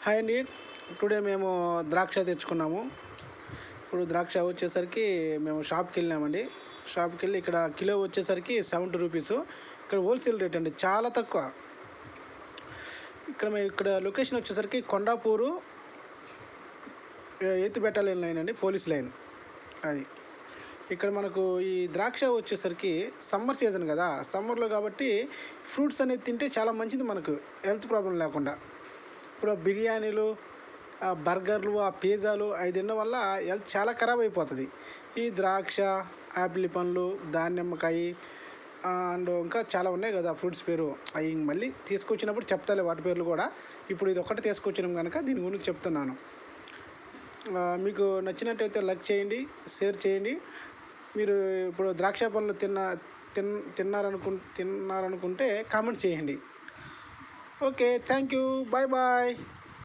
Hi అండి. Today మేము ద్రాక్ష తెచ్చుకున్నాము. ఇప్పుడు ద్రాక్ష వచ్చేసరికి మేము షాప్కి వెళ్ళామండి. షాప్కి వెళ్ళి ఇక్కడ కిలో వచ్చేసరికి 70 రూపీస్. ఇక్కడ హోల్సేల్ రేట్ అండి, చాలా తక్కువ. ఇక్కడ లొకేషన్ వచ్చేసరికి కొండాపూరు 8th బెటాలియన్ లైన్ అండి, పోలీస్ లైన్ అది. ఇక్కడ మనకు ఈ ద్రాక్ష వచ్చేసరికి సమ్మర్ సీజన్ కదా, సమ్మర్లో కాబట్టి ఫ్రూట్స్ అనేది తింటే చాలా మంచిది మనకు, హెల్త్ ప్రాబ్లం లేకుండా. ఇప్పుడు బిర్యానీలు, బర్గర్లు, పిజ్జాలు అవి తినడం వల్ల హెల్త్ చాలా ఖరాబ్ అయిపోతుంది. ఈ ద్రాక్ష, యాపిల్ పండ్లు, దానిమ్మకాయ అండ్ ఇంకా చాలా ఉన్నాయి కదా ఫ్రూట్స్ పేరు, అవి మళ్ళీ తీసుకొచ్చినప్పుడు చెప్తాలే వాటి పేర్లు కూడా. ఇప్పుడు ఇది ఒక్కటి తీసుకొచ్చినాం కనుక దీని గురించి చెప్తున్నాను. మీకు నచ్చినట్టయితే లైక్ చేయండి, షేర్ చేయండి. మీరు ఇప్పుడు ద్రాక్ష పండ్లు తిన్నారనుకుంటే కామెంట్ చేయండి. Okay, thank you, bye bye.